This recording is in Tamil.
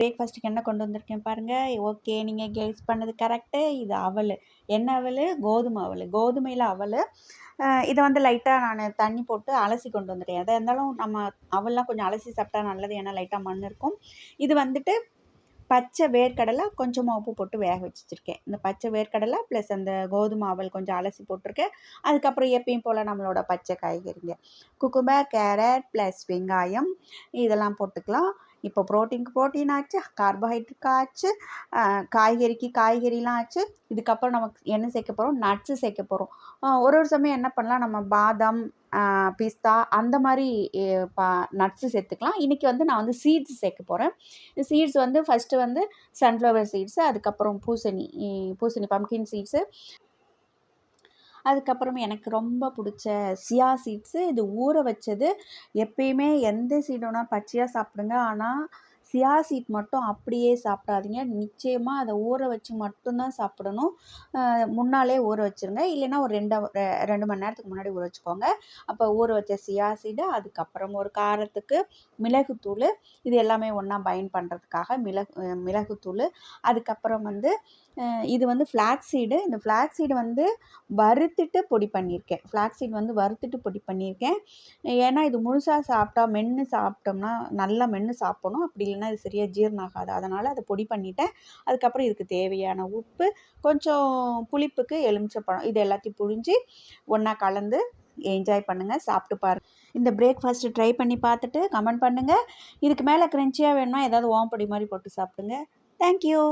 பிரேக்ஃபாஸ்ட்டுக்கு என்ன கொண்டு வந்திருக்கேன் பாருங்கள். ஓகே, நீங்கள் கெஸ் பண்ணது கரெக்டு. இது அவல். என்ன அவல்? கோதுமை அவல். கோதுமையில் அவல். இதை வந்து லைட்டாக நான் தண்ணி போட்டு அலசி கொண்டு வந்துட்டேன். எதாக இருந்தாலும் நம்ம அவல்லாம் கொஞ்சம் அலசி சாப்பிட்டா நல்லது, ஏன்னா லைட்டாக மண் இருக்கும். இது வந்துட்டு பச்சை வேர்க்கடலை கொஞ்சமாக உப்பு போட்டு வேக வச்சுருக்கேன். இந்த பச்சை வேர்க்கடலை ப்ளஸ் அந்த கோதுமை அவல் கொஞ்சம் அலசி போட்டிருக்கேன். அதுக்கப்புறம் எப்பயும் போல் நம்மளோட பச்சை காய்கறிங்க, குக்கும்பர், கேரட் ப்ளஸ் வெங்காயம் இதெல்லாம் போட்டுக்கலாம். இப்போ ப்ரோட்டீனுக்கு ப்ரோட்டீன் ஆச்சு, கார்போஹைட்ரேட் ஆச்சு, காய்கறிக்கு காய்கறிலாம் ஆச்சு. இதுக்கப்புறம் நமக்கு என்ன சேர்க்க போகிறோம்? நட்ஸு சேர்க்க போகிறோம். ஒரு சமயம் என்ன பண்ணலாம், நம்ம பாதாம், பிஸ்தா அந்த மாதிரி நட்ஸு சேர்த்துக்கலாம். இன்றைக்கி வந்து நான் வந்து சீட்ஸ் சேர்க்க போகிறேன். சீட்ஸ் வந்து ஃபஸ்ட்டு வந்து சன்ஃப்ளவர் சீட்ஸு, அதுக்கப்புறம் பூசணி பம்கின் சீட்ஸு, அதுக்கப்புறம் எனக்கு ரொம்ப பிடிச்ச சியா சீட்ஸு. இது ஊற வச்சது. எப்பயுமே எந்த சீடுனா பச்சையாக சாப்பிடுங்க, ஆனால் சியா சீட் மட்டும் அப்படியே சாப்பிடாதீங்க. நிச்சயமாக அதை ஊற வச்சு மட்டும்தான் சாப்பிடணும். முன்னாலே ஊற வச்சுருங்க, இல்லைன்னா ஒரு 2 மணி நேரத்துக்கு முன்னாடி ஊற வச்சுக்கோங்க. அப்போ ஊற வச்ச சியா சீடு, அதுக்கப்புறம் ஒரு காரத்துக்கு மிளகுத்தூள், இது எல்லாமே ஒன்றா பைண்ட் பண்ணுறதுக்காக மிளகுத்தூள். அதுக்கப்புறம் வந்து இது வந்து ஃப்ளாக்ஸ் சீடு. இந்த ஃப்ளாக்ஸ் சீடு வந்து வறுத்துட்டு பொடி பண்ணியிருக்கேன். ஃப்ளாக்ஸ் சீட் வந்து வறுத்துட்டு பொடி பண்ணியிருக்கேன். ஏன்னா இது முழுசாக சாப்பிட்டா மென்று சாப்பிட்டோம்னா நல்லா மென்று சாப்பிடணும், அப்படி இல்லைன்னா இது சரியாக ஜீரணம் ஆகாது. அதனால் அதை பொடி பண்ணிட்டேன். அதுக்கப்புறம் இதுக்கு தேவையான உப்பு, கொஞ்சம் புளிப்புக்கு எலுமிச்சைப்பழம், இது எல்லாத்தையும் புழிஞ்சு ஒன்றா கலந்து என்ஜாய் பண்ணுங்கள், சாப்பிட்டு பாருங்கள். இந்த பிரேக்ஃபாஸ்ட்டு ட்ரை பண்ணி பார்த்துட்டு கமெண்ட் பண்ணுங்கள். இதுக்கு மேலே க்ரன்ச்சியாக வேணும்னா ஏதாவது ஓமப்பொடி மாதிரி போட்டு சாப்பிடுங்க. தேங்க்யூ.